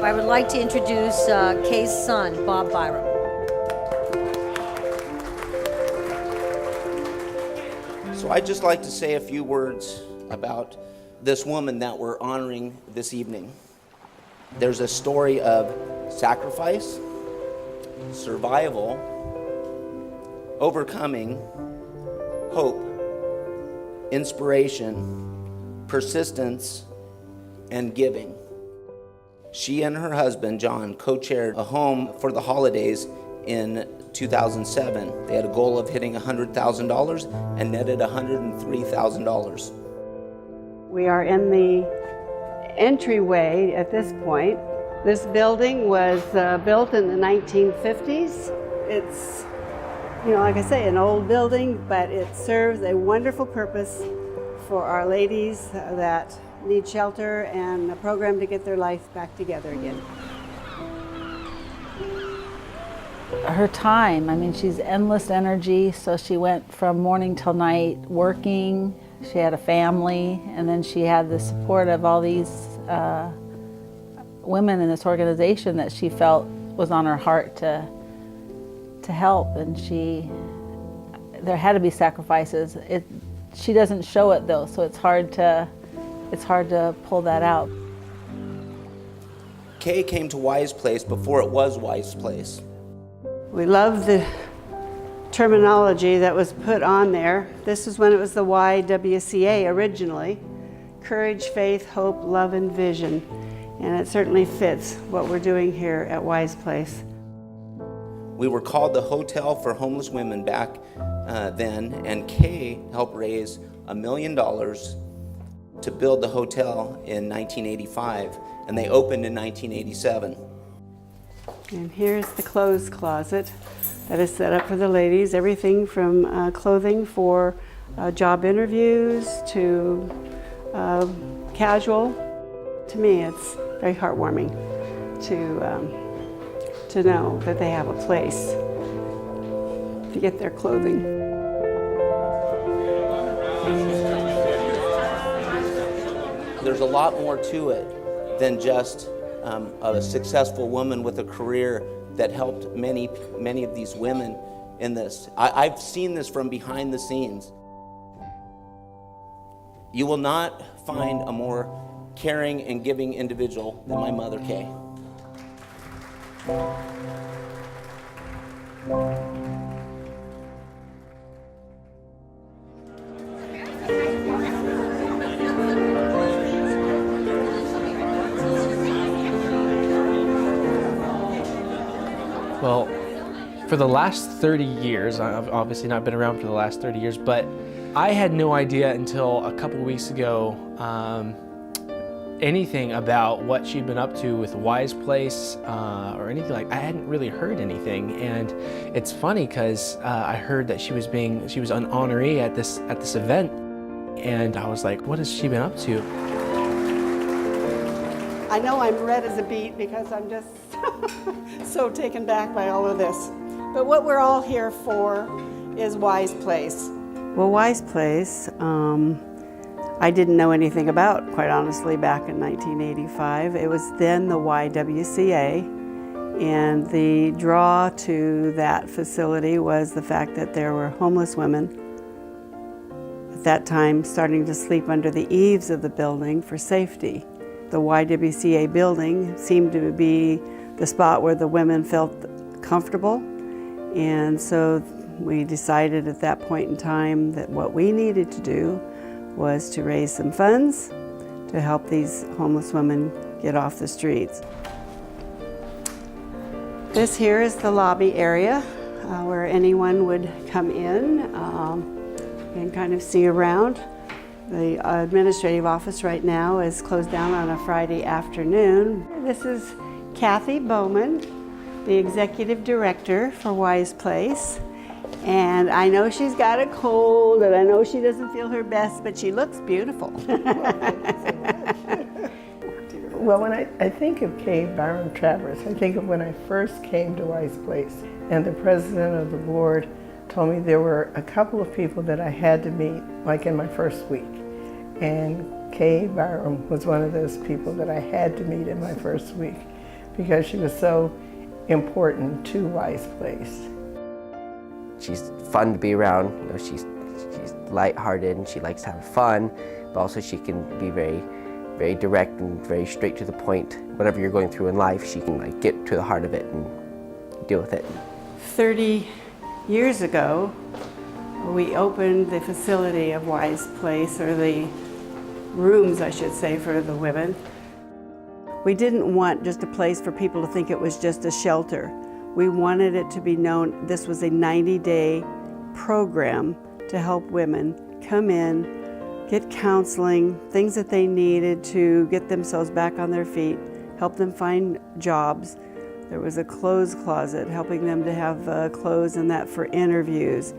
I would like to introduce Kay's son, Bob Byram. So I'd just like to say a few words about this woman that we're honoring this evening. There's a story of sacrifice, survival, overcoming, hope, inspiration, persistence, and giving. She and her husband, John, co-chaired a home for the holidays in 2007. They had a goal of hitting $100,000 and netted $103,000. We are in the entryway at this point. This building was built in the 1950s. It's, like I say, an old building, but it serves a wonderful purpose for our ladies that need shelter and a program to get their life back together again. Her time, she's endless energy, so she went from morning till night working. She had a family, and then she had the support of all these women in this organization that she felt was on her heart to help, and there had to be sacrifices. She doesn't show it though, so it's hard to pull that out. Kay came to Wise Place before it was Wise Place. We love the terminology that was put on there. This is when it was the YWCA originally. Courage, faith, hope, love, and vision. And it certainly fits what we're doing here at Wise Place. We were called the Hotel for Homeless Women back then, and Kay helped raise $1 million to build the hotel in 1985, and they opened in 1987. And here's the clothes closet that is set up for the ladies. Everything from clothing for job interviews to casual. To me, it's very heartwarming to know that they have a place to get their clothing. There's a lot more to it than just a successful woman with a career that helped many of these women in this. I've seen this from behind the scenes. You will not find a more caring and giving individual than my mother, Kay. Well, for the last 30 years, I've obviously not been around for the last 30 years, but I had no idea until a couple weeks ago anything about what she'd been up to with Wise Place or anything like. I hadn't really heard anything, and it's funny because I heard that she was an honoree at this event, and I was like, what has she been up to? I know I'm red as a beet because I'm just so taken back by all of this. But what we're all here for is Wise Place. Well, Wise Place, I didn't know anything about, quite honestly, back in 1985. It was then the YWCA, and the draw to that facility was the fact that there were homeless women at that time starting to sleep under the eaves of the building for safety. The YWCA building seemed to be the spot where the women felt comfortable, and so we decided at that point in time that what we needed to do was to raise some funds to help these homeless women get off the streets. This here is the lobby area where anyone would come in and kind of see around. The administrative office right now is closed down on a Friday afternoon. This is Kathy Bowman, the executive director for Wise Place. And I know she's got a cold, and I know she doesn't feel her best, but she looks beautiful. Well, when I think of Kay Byram Travers, I think of when I first came to Wise Place, and the president of the board told me there were a couple of people that I had to meet, like in my first week. And Kay Byram was one of those people that I had to meet in my first week. because she was so important to Wise Place. She's fun to be around. You know, she's lighthearted and she likes to have fun, but also she can be very direct and very straight to the point. Whatever you're going through in life, she can like get to the heart of it and deal with it. 30 years ago, we opened the facility of Wise Place, or the rooms, I should say, for the women. We didn't want just a place for people to think it was just a shelter. We wanted it to be known this was a 90-day program to help women come in, get counseling, things that they needed to get themselves back on their feet, help them find jobs. There was a clothes closet, helping them to have clothes and that for interviews,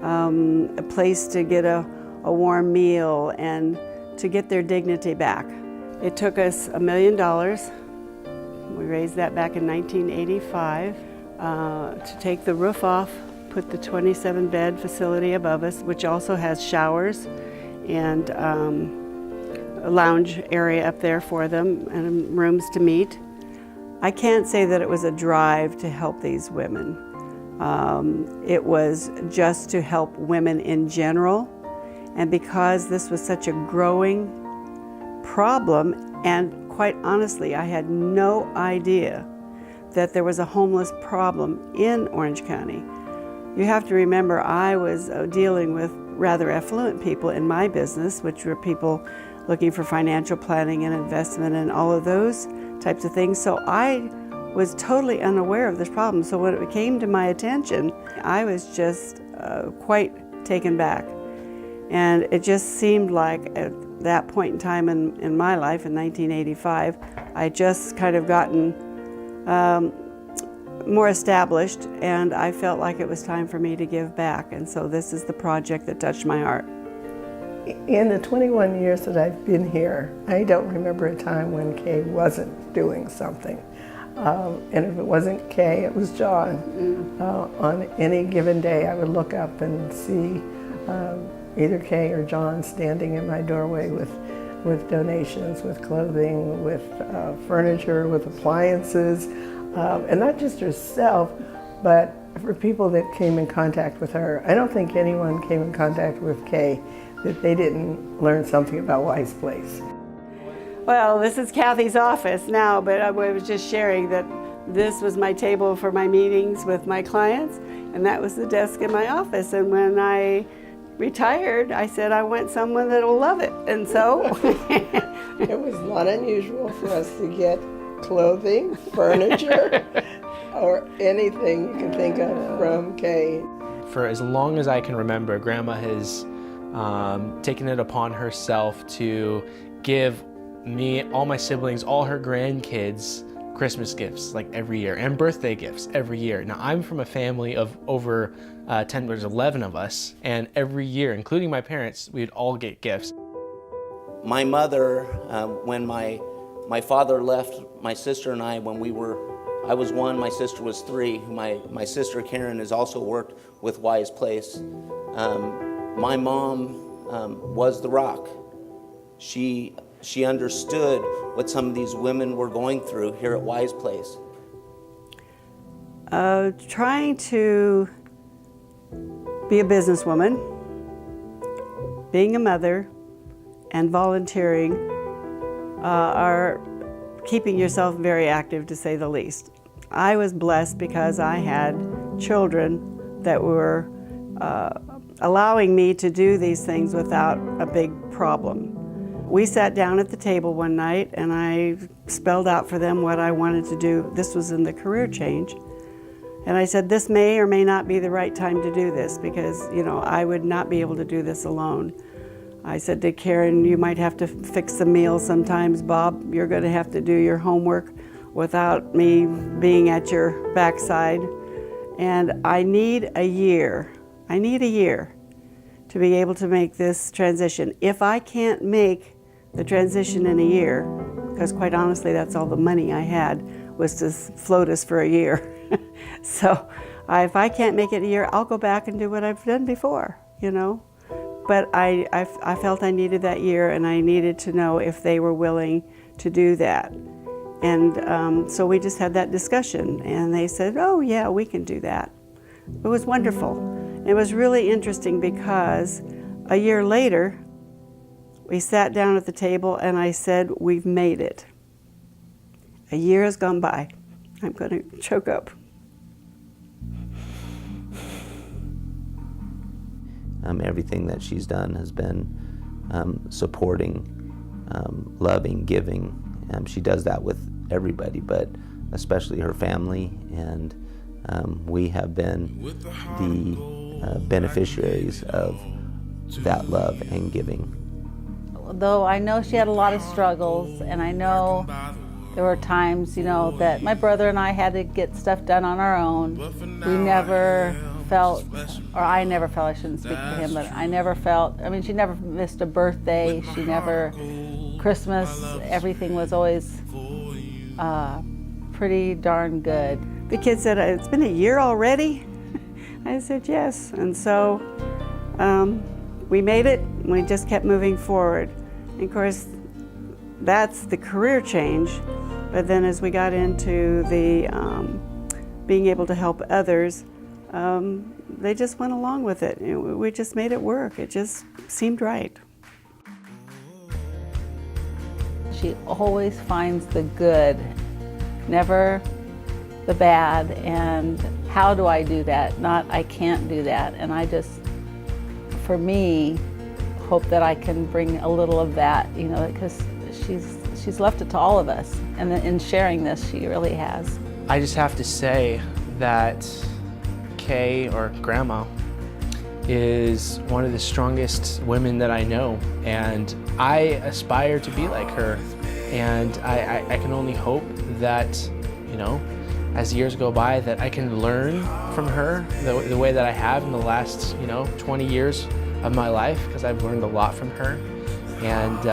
a place to get a warm meal and to get their dignity back. It took us $1 million. We raised that back in 1985 to take the roof off, put the 27-bed facility above us, which also has showers and a lounge area up there for them and rooms to meet. I can't say that it was a drive to help these women. It was just to help women in general. And because this was such a growing problem, and quite honestly, I had no idea that there was a homeless problem in Orange County. You have to remember, I was dealing with rather affluent people in my business, which were people looking for financial planning and investment and all of those types of things. So I was totally unaware of this problem. So when it came to my attention, I was just quite taken back. And it just seemed like at that point in time in my life, in 1985, I just kind of gotten more established, and I felt like it was time for me to give back. And so this is the project that touched my heart. In the 21 years that I've been here, I don't remember a time when Kay wasn't doing something. And if it wasn't Kay, it was John. On any given day, I would look up and see either Kay or John standing in my doorway with donations, with clothing, with furniture, with appliances, and not just herself, but for people that came in contact with her. I don't think anyone came in contact with Kay that they didn't learn something about Wise Place. Well, this is Kathy's office now, but I was just sharing that this was my table for my meetings with my clients, and that was the desk in my office. And when I retired, I said I want someone that'll love it, and so. It was not unusual for us to get clothing, furniture, or anything you can think of from Kay. For as long as I can remember, Grandma has taken it upon herself to give me, all my siblings, all her grandkids Christmas gifts like every year, and birthday gifts every year. Now I'm from a family of over 10, there's 11 of us, and every year, including my parents, we'd all get gifts. My mother, when my father left my sister and I when I was 1, my sister was 3. My sister Karen has also worked with Wise Place. My mom was the rock. She understood what some of these women were going through here at Wise Place. Trying to be a businesswoman, being a mother, and volunteering are keeping yourself very active, to say the least. I was blessed because I had children that were allowing me to do these things without a big problem. We sat down at the table one night and I spelled out for them what I wanted to do. This was in the career change. And I said, this may or may not be the right time to do this because, you know, I would not be able to do this alone. I said to Karen, you might have to fix the meals sometimes. Bob, you're going to have to do your homework without me being at your backside. And I need a year. I need a year to be able to make this transition. If I can't make the transition in a year, because quite honestly, that's all the money I had was to float us for a year. So if I can't make it a year, I'll go back and do what I've done before, you know. But I felt I needed that year, and I needed to know if they were willing to do that. And so we just had that discussion, and they said, oh yeah, we can do that. It was wonderful. It was really interesting because a year later, we sat down at the table and I said, we've made it. A year has gone by. I'm going to choke up. Everything that she's done has been supporting, loving, giving. She does that with everybody, but especially her family, and we have been the beneficiaries of that love and giving. Though I know she had a lot of struggles, and I know there were times, that my brother and I had to get stuff done on our own. We never felt, or I never felt, I shouldn't speak for him, but I never felt, she never missed a birthday, she never, Christmas, everything was always pretty darn good. The kid said, it's been a year already? I said, yes. And so we made it, and we just kept moving forward. And of course, that's the career change. But then as we got into the being able to help others, they just went along with it. We just made it work. It just seemed right. She always finds the good, never the bad. And how do I do that? Not I can't do that. And I just, for me, hope that I can bring a little of that, because she's left it to all of us. And in sharing this, she really has. I just have to say that Kay, or Grandma, is one of the strongest women that I know, and I aspire to be like her. And I can only hope that, as years go by, that I can learn from her the way that I have in the last, 20 years of my life, because I've learned a lot from her. And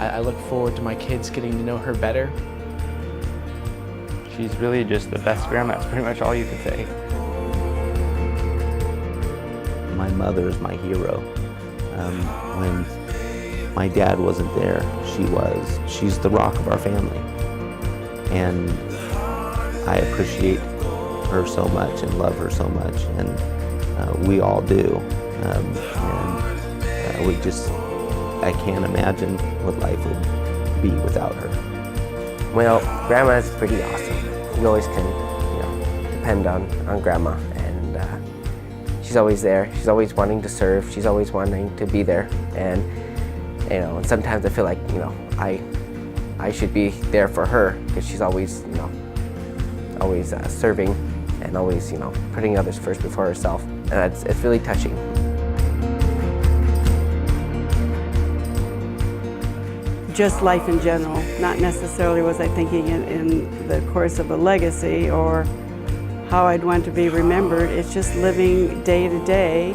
I look forward to my kids getting to know her better. She's really just the best grandma. That's pretty much all you can say. My mother is my hero. When my dad wasn't there, she's the rock of our family. And I appreciate her so much and love her so much, and we all do. I can't imagine what life would be without her. Well, Grandma is pretty awesome. You always can, depend on Grandma, and she's always there. She's always wanting to serve. She's always wanting to be there, and and sometimes I feel like I should be there for her, because she's always always serving and always putting others first before herself, and it's really touching. Just life in general, not necessarily was I thinking in the course of a legacy or how I'd want to be remembered. It's just living day to day,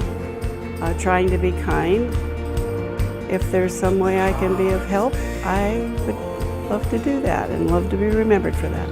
trying to be kind. If there's some way I can be of help, I would love to do that and love to be remembered for that.